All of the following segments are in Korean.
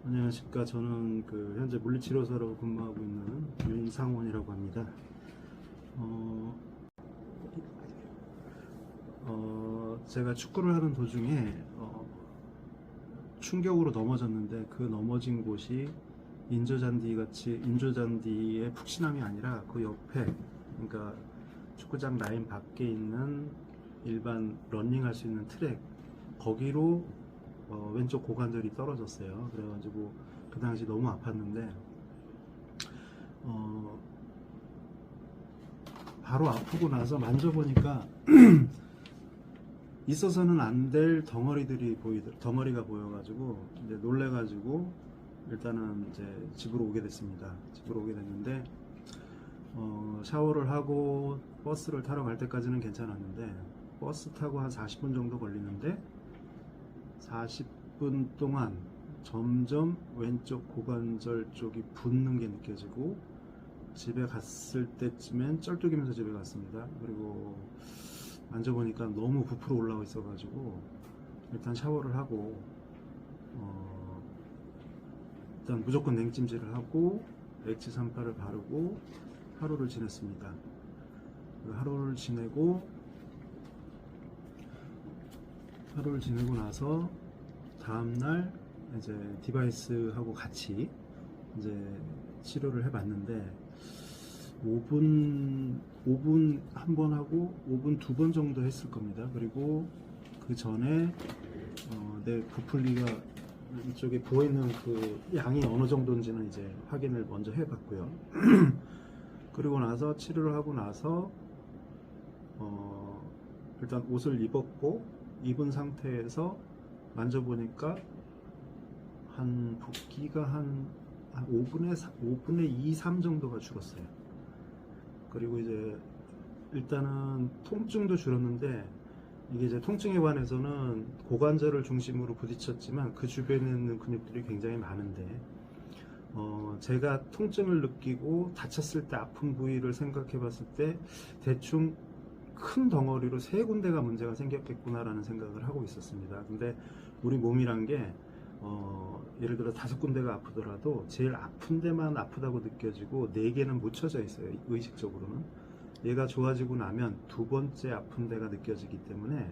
안녕하십니까. 저는 현재 물리치료사로 근무하고 있는 윤상원이라고 합니다. 어, 제가 축구를 하는 도중에 충격으로 넘어졌는데, 그 넘어진 곳이 인조잔디의 푹신함이 아니라 그 옆에, 그러니까 축구장 라인 밖에 있는 일반 러닝할 수 있는 트랙, 거기로 왼쪽 고관절이 떨어졌어요. 그래가지고 그 당시 너무 아팠는데, 어, 바로 아프고 나서 만져보니까 있어서는 안 될 덩어리가 보여가지고 이제 놀래가지고 일단은 이제 집으로 오게 됐습니다. 집으로 오게 됐는데, 샤워를 하고 버스를 타러 갈 때까지는 괜찮았는데, 버스 타고 한 40분 정도 걸리는데 40분 동안 점점 왼쪽 고관절 쪽이 붓는 게 느껴지고, 집에 갔을 때쯤엔 쩔뚝이면서 집에 갔습니다. 그리고 만져보니까 너무 부풀어 올라와 있어가지고 일단 샤워를 하고, 일단 무조건 냉찜질을 하고 엑지 38을 바르고 하루를 지냈습니다. 하루를 지내고 나서 다음날 이제 디바이스하고 같이 이제 치료를 해봤는데, 5분 한 번 하고 5분 두 번 정도 했을 겁니다. 그리고 그 전에 내 부풀리가 이쪽에 부어있는 그 양이 어느 정도인지는 이제 확인을 먼저 해봤고요. 그리고 나서 치료를 하고 나서 일단 옷을 입은 상태에서 만져보니까 붓기가 한 5분의 2, 3 정도가 줄었어요. 그리고 이제 일단은 통증도 줄었는데, 이게 이제 통증에 관해서는 고관절을 중심으로 부딪혔지만 그 주변에 있는 근육들이 굉장히 많은데, 제가 통증을 느끼고 다쳤을 때 아픈 부위를 생각해 봤을 때 대충 큰 덩어리로 3군데가 문제가 생겼겠구나라는 생각을 하고 있었습니다. 근데 우리 몸이란 게 예를 들어 5군데가 아프더라도 제일 아픈 데만 아프다고 느껴지고 4개는 묻혀져 있어요. 의식적으로는. 얘가 좋아지고 나면 두 번째 아픈 데가 느껴지기 때문에,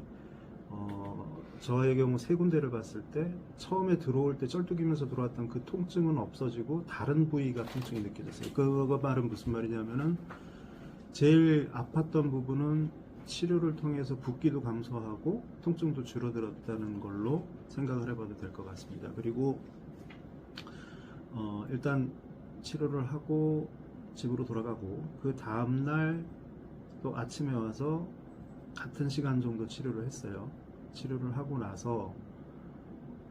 저의 경우 3군데를 봤을 때 처음에 들어올 때 쩔뚝이면서 들어왔던 그 통증은 없어지고 다른 부위가 통증이 느껴졌어요. 그 말은 무슨 말이냐면은, 제일 아팠던 부분은 치료를 통해서 붓기도 감소하고 통증도 줄어들었다는 걸로 생각을 해봐도 될 것 같습니다. 그리고 일단 치료를 하고 집으로 돌아가고, 그 다음날 또 아침에 와서 같은 시간 정도 치료를 했어요. 치료를 하고 나서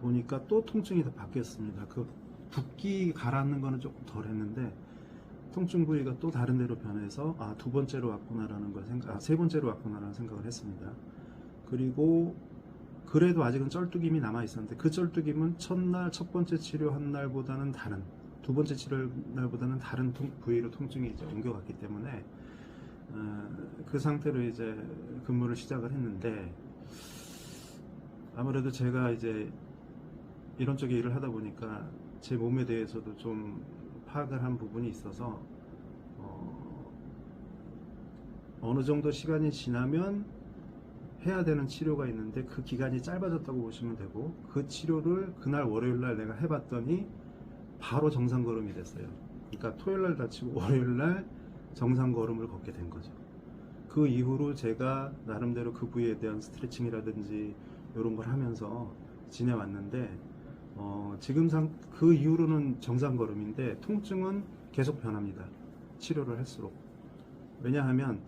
보니까 또 통증이 더 바뀌었습니다. 그 붓기 가라앉는 거는 조금 덜 했는데, 통증 부위가 또 다른 데로 변해서 두 번째로 왔구나라는 걸 세 번째로 왔구나라는 생각을 했습니다. 그리고 그래도 아직은 쩔뚝임이 남아 있었는데, 그 쩔뚝임은 첫 번째 치료한 날보다는 두 번째 치료한 날보다는 다른 부위로 통증이 이제 옮겨갔기 때문에 그 상태로 이제 근무를 시작을 했는데, 아무래도 제가 이제 이런 쪽에 일을 하다 보니까 제 몸에 대해서도 좀 파악을 한 부분이 있어서, 어느 정도 시간이 지나면 해야 되는 치료가 있는데 그 기간이 짧아졌다고 보시면 되고, 그 치료를 그날 월요일날 내가 해봤더니 바로 정상걸음이 됐어요. 그러니까 토요일날 다치고 월요일날 정상걸음을 걷게 된 거죠. 그 이후로 제가 나름대로 그 부위에 대한 스트레칭이라든지 이런 걸 하면서 지내왔는데, 지금 그 이후로는 정상걸음인데 통증은 계속 변합니다. 치료를 할수록. 왜냐하면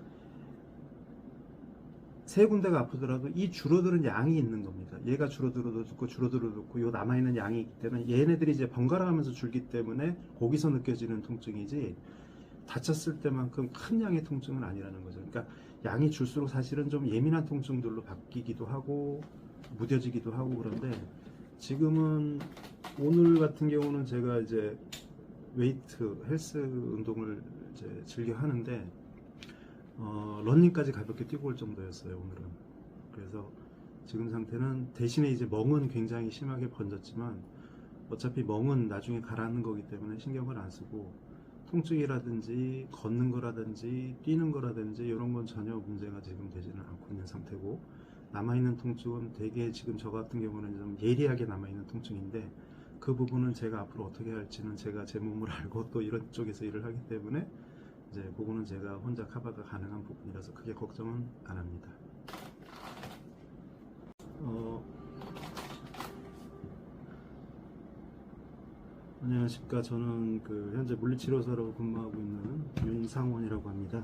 3군데가 아프더라도 이 줄어드는 양이 있는 겁니다. 얘가 줄어들어도 좋고 요 남아있는 양이 있기 때문에 얘네들이 이제 번갈아가면서 줄기 때문에 거기서 느껴지는 통증이지, 다쳤을 때만큼 큰 양의 통증은 아니라는 거죠. 그러니까 양이 줄수록 사실은 좀 예민한 통증들로 바뀌기도 하고 무뎌지기도 하고 그런데, 지금은 오늘 같은 경우는 제가 이제 헬스 운동을 이제 즐겨 하는데, 러닝까지 가볍게 뛰고 올 정도였어요, 오늘은. 그래서 지금 상태는, 대신에 이제 멍은 굉장히 심하게 번졌지만 어차피 멍은 나중에 가라앉는 거기 때문에 신경을 안 쓰고 통증이라든지 걷는 거라든지 뛰는 거라든지 이런 건 전혀 문제가 지금 되지는 않고 있는 상태고, 남아있는 통증은 되게 지금 저 같은 경우는 좀 예리하게 남아있는 통증인데, 그 부분은 제가 앞으로 어떻게 할지는 제가 제 몸을 알고 또 이런 쪽에서 일을 하기 때문에 이제 그거는 제가 혼자 커버가 가능한 부분이라서 크게 걱정은 안 합니다. 안녕하십니까. 저는 현재 물리치료사로 근무하고 있는 윤상원이라고 합니다.